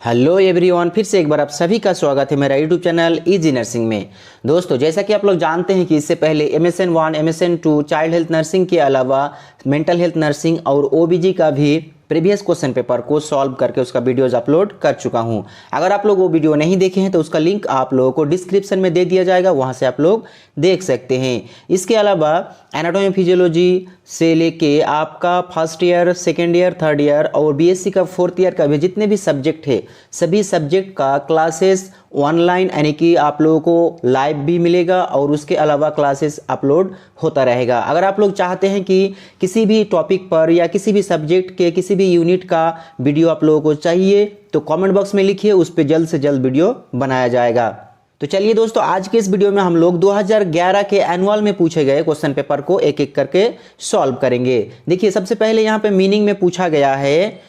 Hello everyone, फिर से एक बार आप सभी का स्वागत है मेरा यूट्यूब चैनल इजी नर्सिंग में। दोस्तों, जैसा कि आप लोग जानते हैं कि इससे पहले MSN 1 MSN 2 child health nursing के अलावा मेंटल हेल्थ नर्सिंग और OBG का भी प्रीवियस क्वेश्चन पेपर को सॉल्व करके उसका वीडियोज अपलोड कर चुका हूं। अगर आप लोग वो वीडियो नहीं देखे हैं तो उसका लिंक आप लोगों को डिस्क्रिप्शन में दे दिया जाएगा, वहां से आप लोग देख सकते हैं। इसके अलावा एनाटॉमी फिजियोलॉजी से लेके आपका first year, second year, third year और BSc का फोर्थ ईयर का भी जितने भी सब्जेक्ट है सभी सब्जेक्ट का क्लासेस ऑनलाइन यानी कि आप लोगों को लाइव भी मिलेगा और उसके अलावा क्लासेस अपलोड होता रहेगा। अगर आप लोग चाहते हैं कि किसी भी टॉपिक पर या किसी भी सब्जेक्ट के किसी भी यूनिट का वीडियो आप लोगों को चाहिए तो कमेंट बॉक्स में लिखिए, उस पर जल्द से जल्द वीडियो बनाया जाएगा। तो चलिए दोस्तों, आज के इस वीडियो में हम लोग 2011 के एनुअल में पूछे गए क्वेश्चन पेपर को एक एक करके सॉल्व करेंगे। देखिए, सबसे पहले यहाँ पे मीनिंग में पूछा गया है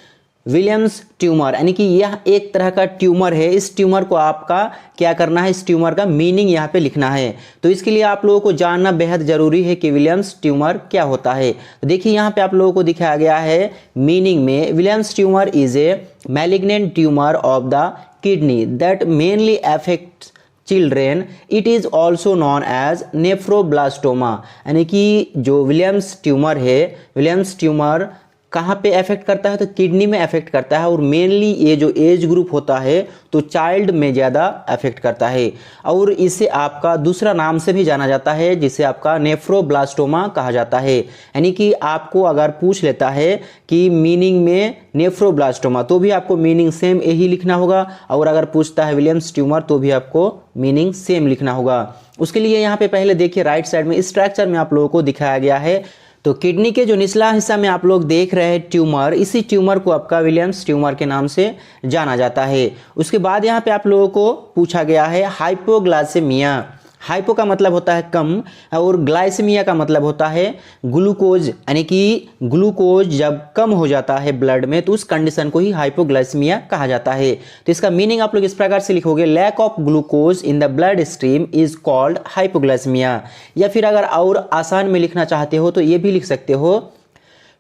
विलियम्स ट्यूमर, यानी कि यह एक तरह का ट्यूमर है। इस ट्यूमर को आपका क्या करना है, इस ट्यूमर का मीनिंग यहाँ पे लिखना है। तो इसके लिए आप लोगों को जानना बेहद जरूरी है कि विलियम्स ट्यूमर क्या होता है। तो देखिए, यहाँ पे आप लोगों को दिखाया गया है मीनिंग में, Williams tumour is a malignant tumour of the kidney that mainly affects children, it is also known as nephroblastoma. यानी कि जो विलियम्स ट्यूमर है, विलियम्स ट्यूमर कहाँ पे अफेक्ट करता है तो किडनी में अफेक्ट करता है और मेनली ये जो एज ग्रुप होता है तो चाइल्ड में ज़्यादा अफेक्ट करता है और इसे आपका दूसरा नाम से भी जाना जाता है जिसे आपका नेफ्रोब्लास्टोमा कहा जाता है। यानी कि आपको अगर पूछ लेता है कि मीनिंग में नेफ्रोब्लास्टोमा तो भी आपको मीनिंग सेम यही लिखना होगा, और अगर पूछता है विलियम्स ट्यूमर तो भी आपको मीनिंग सेम लिखना होगा। उसके लिए यहाँ पे पहले देखिए राइट साइड में स्ट्रक्चर में आप लोगों को दिखाया गया है। तो किडनी के जो निचला हिस्सा में आप लोग देख रहे हैं ट्यूमर, इसी ट्यूमर को आपका विलियम्स ट्यूमर के नाम से जाना जाता है। उसके बाद यहाँ पे आप लोगों को पूछा गया है हाइपोग्लाइसेमिया। हाइपो का मतलब होता है कम और ग्लाइसेमिया का मतलब होता है ग्लूकोज, यानी कि ग्लूकोज जब कम हो जाता है ब्लड में तो उस कंडीशन को ही हाइपोग्लाइसेमिया कहा जाता है। तो इसका मीनिंग आप लोग इस प्रकार से लिखोगे, lack of glucose in the blood stream is called hypoglycaemia. या फिर अगर और आसान में लिखना चाहते हो तो ये भी लिख सकते हो,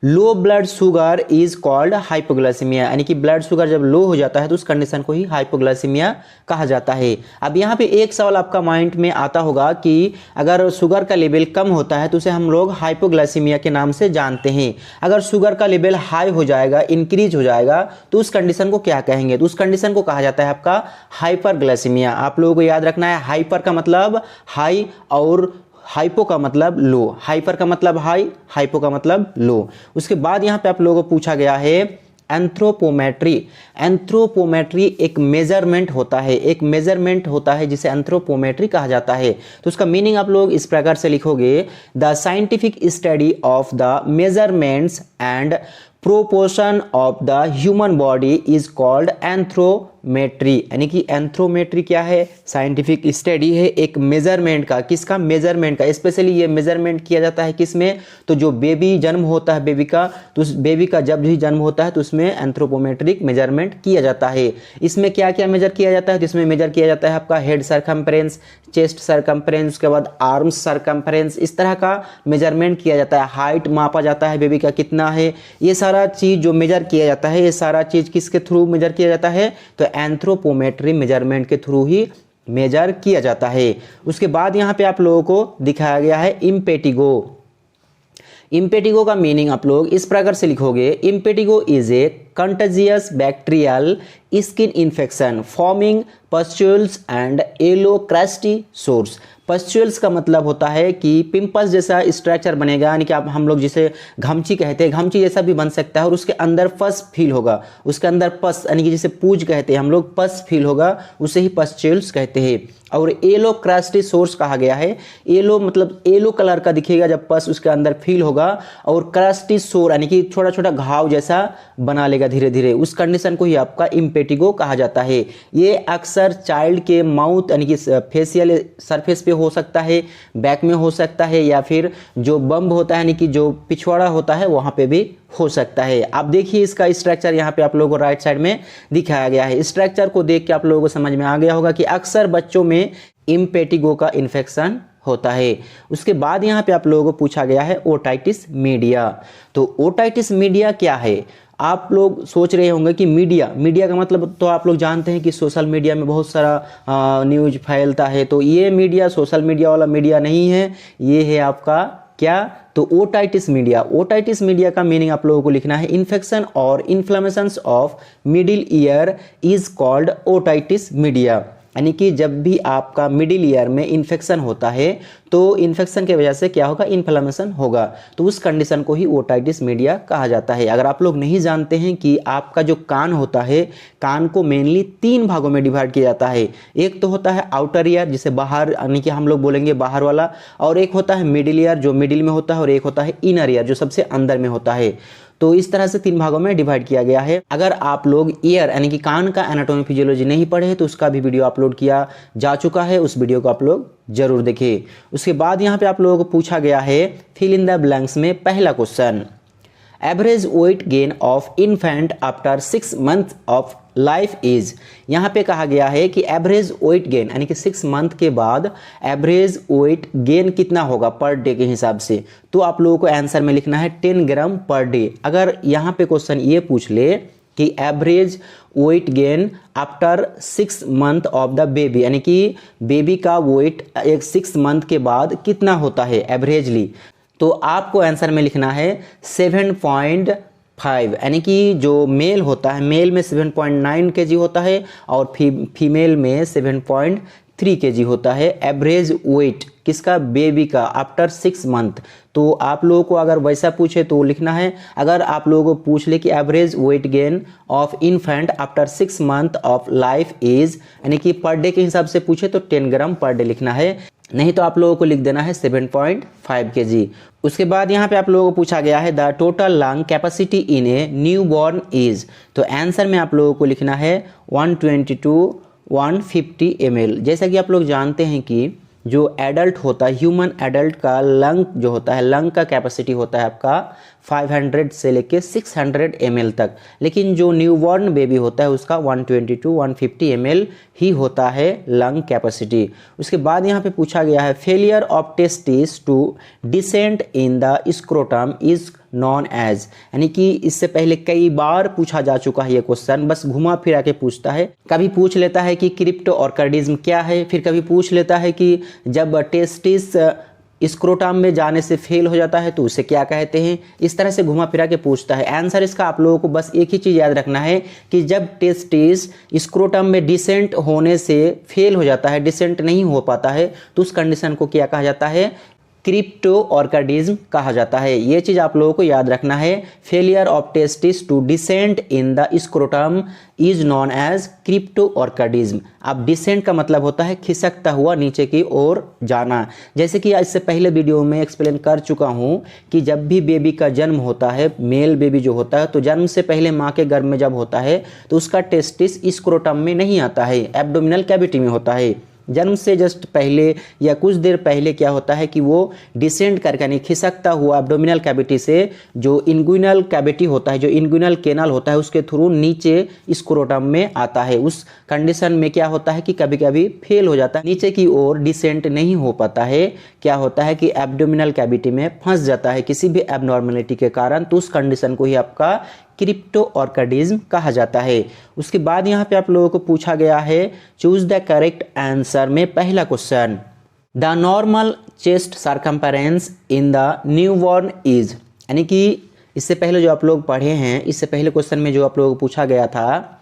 low blood sugar is called hypoglycaemia. यानी कि ब्लड शुगर जब लो हो जाता है तो उस कंडीशन को ही हाइपोग्लाइसेमिया कहा जाता है। अब यहाँ पे एक सवाल आपका माइंड में आता होगा कि अगर शुगर का लेवल कम होता है तो उसे हम लोग हाइपोग्लाइसेमिया के नाम से जानते हैं। अगर शुगर का लेवल हाई हो जाएगा, इंक्रीज हो जाएगा तो उस कंडीशन को क्या कहेंगे, तो उस कंडीशन को कहा जाता है आपका हाइपरग्लाइसेमिया। आप लोगों को याद रखना है, हाइपर का मतलब हाई और हाइपो का मतलब लो। हाइपर का मतलब हाई, हाइपो का मतलब लो। उसके बाद यहाँ पे आप लोगों को पूछा गया है एंथ्रोपोमेट्री। एंथ्रोपोमेट्री एक मेजरमेंट होता है, एक मेजरमेंट होता है जिसे एंथ्रोपोमेट्री कहा जाता है। तो उसका मीनिंग आप लोग इस प्रकार से लिखोगे, the scientific study of the measurements and proportion of the human body is called anthropometry. यानी कि एंथ्रोमेट्री क्या है, साइंटिफिक स्टडी है एक मेजरमेंट का। किसका, मेजरमेंट का। स्पेशली ये मेजरमेंट किया जाता है किसमें, तो जो बेबी जन्म होता है बेबी का, तो उस बेबी का जब भी जन्म होता है तो उसमें एंथ्रोपोमेट्रिक मेजरमेंट किया जाता है। इसमें क्या क्या मेजर किया जाता है, तो इसमें मेजर किया जाता है आपका हेड सरकमफ्रेंस, चेस्ट सरकमफ्रेंस, उसके बाद आर्म्स सरकमफ्रेंस, इस तरह का मेजरमेंट किया जाता है। हाइट मापा जाता है बेबी का कितना है, ये सारा चीज जो मेजर किया जाता है, ये सारा चीज किसके थ्रू मेजर किया जाता है, तो एंथ्रोपोमेट्री मेजरमेंट के थ्रू ही मेजर किया जाता है। उसके बाद यहाँ पे आप लोगों को दिखाया गया है इम्पेटिगो। इम्पेटिगो का मीनिंग आप लोग इस प्रकार से लिखोगे, impetigo is a contagious bacterial skin infection forming pustules and yellow crusty source. Pustules का मतलब होता है कि पिंपल्स जैसा स्ट्रक्चर बनेगा, यानी कि आप हम लोग जिसे घमची कहते हैं, घमची जैसा भी बन सकता है और उसके अंदर पस फील होगा, उसके अंदर पस यानी कि जिसे पूज कहते हैं हम लोग, पस फील होगा, उसे ही पस्ट्यूल्स कहते हैं। और येलो क्रस्टी सोर्स कहा गया है, येलो मतलब येलो कलर का दिखेगा जब पस उसके अंदर फील होगा, और क्रस्टी सोर यानी कि छोटा छोटा घाव जैसा बना लेगा धीरे धीरे, उस कंडीशन को ही आपका इम्पेटिगो कहा जाता है। ये अक्सर चाइल्ड के माउथ यानी कि फेशियल सरफेस पे हो सकता है, बैक में हो सकता है, या फिर जो बम्ब होता है यानी कि जो पिछवाड़ा होता है वहां पे भी हो सकता है। आप देखिए इसका स्ट्रक्चर यहाँ पे आप लोगों को राइट साइड में दिखाया गया है। स्ट्रक्चर को देख के आप लोगों को समझ में आ गया होगा कि अक्सर बच्चों में इम्पेटिगो का इन्फेक्शन होता है। उसके बाद यहाँ पे आप लोगों को पूछा गया है ओटाइटिस मीडिया। तो ओटाइटिस मीडिया क्या है, आप लोग सोच रहे होंगे कि मीडिया का मतलब तो आप लोग जानते हैं कि सोशल मीडिया में बहुत सारा न्यूज फैलता है। तो ये मीडिया सोशल मीडिया वाला मीडिया नहीं है, ये है आपका क्या, तो ओटाइटिस मीडिया। ओटाइटिस मीडिया का मीनिंग आप लोगों को लिखना है इन्फेक्शन और inflammation of middle ear is called otitis media. यानी कि जब भी आपका मिडिल ईयर में इन्फेक्शन होता है तो इन्फेक्शन की वजह से क्या होगा, इन्फ्लेमेशन होगा, तो उस कंडीशन को ही ओटाइटिस मीडिया कहा जाता है। अगर आप लोग नहीं जानते हैं कि आपका जो कान होता है, कान को मेनली 3 भागों में डिवाइड किया जाता है। एक तो होता है आउटर ईयर जिसे बाहर, यानी कि हम लोग बोलेंगे बाहर वाला, और एक होता है मिडिल ईयर जो मिडिल में होता है, और एक होता है इनर ईयर जो सबसे अंदर में होता है। तो इस तरह से 3 भागों में डिवाइड किया गया है। अगर आप लोग ईयर यानी कि कान का एनाटॉमी फिजियोलॉजी नहीं पढ़े तो उसका भी वीडियो अपलोड किया जा चुका है, उस वीडियो को आप लोग जरूर देखिए। उसके बाद यहाँ पे आप लोगों को पूछा गया है फिल इन द ब्लैंक्स में पहला question, average weight gain of infant after 6 month of life is. यहाँ पे कहा गया है कि एवरेज वेट गेन यानी कि 6 मंथ के बाद एवरेज वेट गेन कितना होगा पर डे के हिसाब से, तो आप लोगों को आंसर में लिखना है 10 ग्राम पर डे। अगर यहाँ पे क्वेश्चन ये पूछ ले कि average weight gain after 6 month of the baby, यानी कि बेबी का वेट एक 6 मंथ के बाद कितना होता है एवरेजली, तो आपको आंसर में लिखना है 7.5, यानी कि जो मेल होता है, मेल में 7.9 kg होता है और फीमेल में 7.3 kg होता है एवरेज वेट किसका, बेबी का आफ्टर 6 मंथ। तो आप लोगों को अगर वैसा पूछे तो लिखना है, अगर आप लोगों को पूछ ले कि average weight gain of infant after 6 month of life is, यानी कि पर डे के हिसाब से पूछे तो 10 ग्राम पर डे लिखना है, नहीं तो आप लोगों को लिख देना है 7.5 kg। उसके बाद यहाँ पे आप लोगों को पूछा गया है the total lung capacity in a new born is, तो आंसर में आप लोगों को लिखना है 120 to 150 ml। जैसा कि आप लोग जानते हैं कि जो एडल्ट होता है, ह्यूमन एडल्ट का लंग जो होता है, लंग का कैपेसिटी होता है आपका 500 से लेके 600 ml तक, लेकिन जो न्यूबॉर्न बेबी होता है उसका 120 to 150 ml ही होता है लंग कैपेसिटी। उसके बाद यहाँ पे पूछा गया है failure of testis to decent in the scrotum is known as, यानी कि इससे पहले कई बार पूछा जा चुका है ये क्वेश्चन, बस घुमा फिरा के पूछता है। कभी पूछ लेता है कि क्रिप्टोऑर्किडिज्म क्या है, फिर कभी पूछ लेता है कि जब टेस्टिस स्क्रोटम में जाने से फेल हो जाता है तो उसे क्या कहते हैं, इस तरह से घुमा फिरा के पूछता है। आंसर इसका आप लोगों को बस एक ही चीज़ याद रखना है कि जब टेस्टिस स्क्रोटम में डिसेंट होने से फेल हो जाता है, डिसेंट नहीं हो पाता है, तो उस कंडीशन को क्या कहा जाता है, क्रिप्टोऑर्किडिज्म कहा जाता है। ये चीज आप लोगों को याद रखना है, failure of testis to decent in the scrotum is known as cryptorchidism. अब डिसेंट का मतलब होता है खिसकता हुआ नीचे की ओर जाना। जैसे कि इससे पहले वीडियो में एक्सप्लेन कर चुका हूं कि जब भी बेबी का जन्म होता है, मेल बेबी जो होता है, तो जन्म से पहले माँ के गर्भ में जब होता है तो उसका टेस्टिस स्क्रोटम में नहीं आता है, एब्डोमिनल कैविटी में होता है। जन्म से जस्ट पहले या कुछ देर पहले क्या होता है कि वो डिसेंड करके यानी खिसकता हुआ एब्डोमिनल कैविटी से जो इंगुइनल कैविटी होता है, जो इंगुइनल कैनाल होता है, उसके थ्रू नीचे स्क्रोटम में आता है। उस कंडीशन में क्या होता है कि कभी कभी फेल हो जाता है, नीचे की ओर डिसेंट नहीं हो पाता है, क्या होता है कि एब्डोमिनल कैविटी में फंस जाता है किसी भी एबनॉर्मेलिटी के कारण, तो उस कंडीशन को ही आपका क्रिप्टोऑर्किडिज्म कहा जाता है। उसके बाद यहाँ पे आप लोगों को पूछा गया है चूज द करेक्ट आंसर में पहला question, the normal chest circumference in the newborn is, यानी कि इससे पहले जो आप लोग पढ़े हैं, इससे पहले क्वेश्चन में जो आप लोगों को पूछा गया था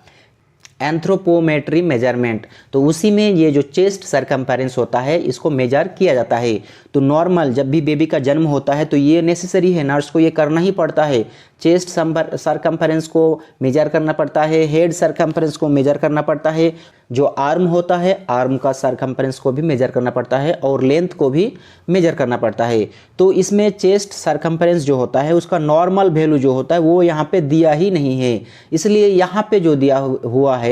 एंथ्रोपोमेट्री मेजरमेंट, तो उसी में ये जो चेस्ट सरकमफेरेंस होता है इसको मेजर किया जाता है। तो नॉर्मल जब भी बेबी का जन्म होता है तो ये नेसेसरी है, नर्स को ये करना ही पड़ता है, चेस्ट सरकमफेरेंस को मेजर करना पड़ता है, हेड सरकमफेरेंस को मेजर करना पड़ता है, जो आर्म होता है आर्म का सरकमफेरेंस को भी मेजर करना पड़ता है और लेंथ को भी मेजर करना पड़ता है। तो इसमें चेस्ट सरकमफेरेंस जो होता है उसका नॉर्मल वैल्यू जो होता है वो यहाँ पे दिया ही नहीं है, इसलिए यहाँ पे जो दिया हुआ है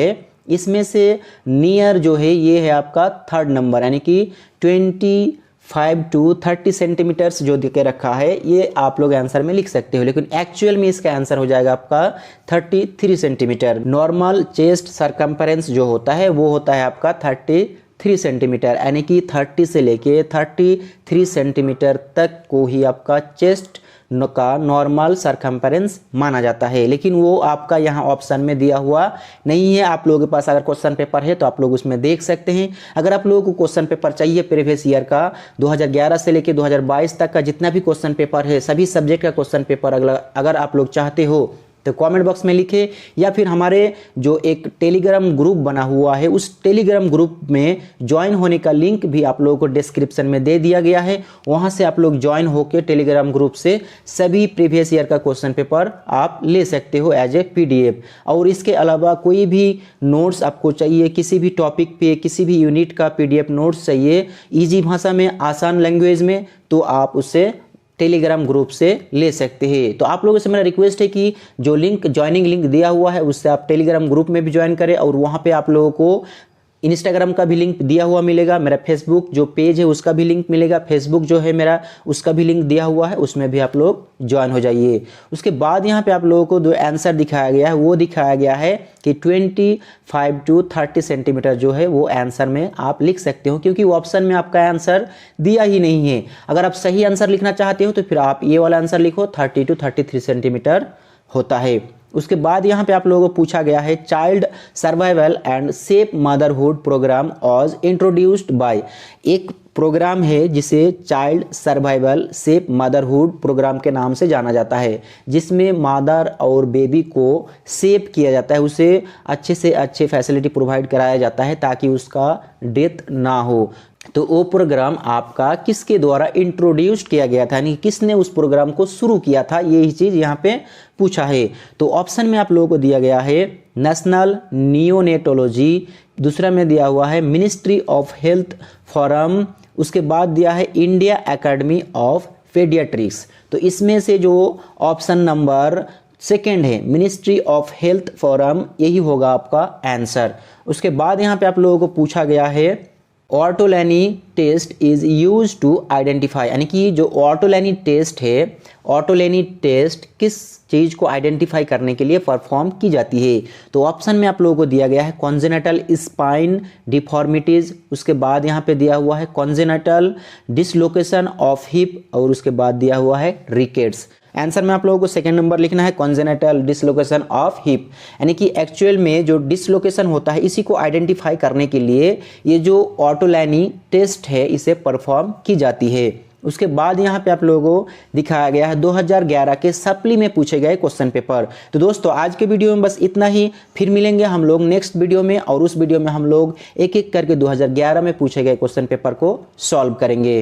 इसमें से नियर जो है ये है आपका 3rd नंबर, यानी कि 25 to 30 सेंटीमीटर्स जो दे के रखा है ये आप लोग आंसर में लिख सकते हो, लेकिन एक्चुअल में इसका आंसर हो जाएगा आपका 33 सेंटीमीटर। नॉर्मल चेस्ट सरकमफेरेंस जो होता है वो होता है आपका 33 सेंटीमीटर, यानी कि 30 से लेके 33 सेंटीमीटर तक को ही आपका चेस्ट का नॉर्मल सरकमफेरेंस माना जाता है, लेकिन वो आपका यहाँ ऑप्शन में दिया हुआ नहीं है। आप लोगों के पास अगर क्वेश्चन पेपर है तो आप लोग उसमें देख सकते हैं। अगर आप लोगों को क्वेश्चन पेपर चाहिए प्रीवियस ईयर का 2011 से लेकर 2022 तक का जितना भी क्वेश्चन पेपर है, सभी सब्जेक्ट का क्वेश्चन पेपर अगर आप लोग चाहते हो तो कमेंट बॉक्स में लिखे, या फिर हमारे जो एक टेलीग्राम ग्रुप बना हुआ है उस टेलीग्राम ग्रुप में ज्वाइन होने का लिंक भी आप लोगों को डिस्क्रिप्शन में दे दिया गया है। वहां से आप लोग ज्वाइन होकर टेलीग्राम ग्रुप से सभी प्रीवियस ईयर का क्वेश्चन पेपर आप ले सकते हो एज ए PDF। और इसके अलावा कोई भी नोट्स आपको चाहिए, किसी भी टॉपिक पे किसी भी यूनिट का PDF नोट्स चाहिए ईजी भाषा में, आसान लैंग्वेज में, तो आप उससे टेलीग्राम ग्रुप से ले सकते हैं। तो आप लोगों से मेरा रिक्वेस्ट है कि जो लिंक ज्वाइनिंग लिंक दिया हुआ है उससे आप टेलीग्राम ग्रुप में भी ज्वाइन करें, और वहाँ पे आप लोगों को इंस्टाग्राम का भी लिंक दिया हुआ मिलेगा, मेरा फेसबुक जो पेज है उसका भी लिंक मिलेगा, फेसबुक जो है मेरा उसका भी लिंक दिया हुआ है, उसमें भी आप लोग ज्वाइन हो जाइए। उसके बाद यहाँ पे आप लोगों को जो आंसर दिखाया गया है वो दिखाया गया है कि 25 to 30 सेंटीमीटर जो है वो आंसर में आप लिख सकते हो, क्योंकि ऑप्शन में आपका आंसर दिया ही नहीं है। अगर आप सही आंसर लिखना चाहते हो तो फिर आप ये वाला आंसर लिखो, 30 to 33 सेंटीमीटर होता है। उसके बाद यहाँ पे आप लोगों को पूछा गया है child survival and safe motherhood programme was introduced by. एक प्रोग्राम है जिसे child survival safe motherhood programme के नाम से जाना जाता है, जिसमें मदर और बेबी को सेव किया जाता है, उसे अच्छे से अच्छे फैसिलिटी प्रोवाइड कराया जाता है ताकि उसका डेथ ना हो। तो वो प्रोग्राम आपका किसके द्वारा इंट्रोड्यूस किया गया था, यानी किसने उस प्रोग्राम को शुरू किया था, यही चीज यहाँ पे पूछा है। तो ऑप्शन में आप लोगों को दिया गया है नेशनल नियोनेटोलॉजी, दूसरा में दिया हुआ है मिनिस्ट्री ऑफ हेल्थ फोरम, उसके बाद दिया है इंडिया एकेडमी ऑफ पेडियाट्रिक्स। तो इसमें से जो ऑप्शन नंबर सेकेंड है मिनिस्ट्री ऑफ हेल्थ फोरम, यही होगा आपका आंसर। उसके बाद यहाँ पे आप लोगों को पूछा गया है Ortolani test is use to identify, यानी कि जो ऑर्टोलैनी टेस्ट है, ऑर्टोलैनी टेस्ट किस चीज को आइडेंटिफाई करने के लिए परफॉर्म की जाती है। तो ऑप्शन में आप लोगों को दिया गया है कॉन्जेनिटल स्पाइन डिफॉर्मिटीज, उसके बाद यहाँ पे दिया हुआ है कॉन्जेनिटल डिसलोकेशन ऑफ हिप, और उसके बाद दिया हुआ है रिकेट्स। आंसर में आप लोगों को सेकंड नंबर लिखना है कॉन्जेनिटल डिसलोकेशन ऑफ हिप, यानी कि एक्चुअल में जो डिसलोकेशन होता है इसी को आइडेंटिफाई करने के लिए ये जो ऑर्टोलैनी टेस्ट है इसे परफॉर्म की जाती है। उसके बाद यहाँ पे आप लोगों को दिखाया गया है 2011 के सप्ली में पूछे गए क्वेश्चन पेपर। तो दोस्तों आज के वीडियो में बस इतना ही, फिर मिलेंगे हम लोग नेक्स्ट वीडियो में, और उस वीडियो में हम लोग एक एक करके 2011 में पूछे गए क्वेश्चन पेपर को सॉल्व करेंगे।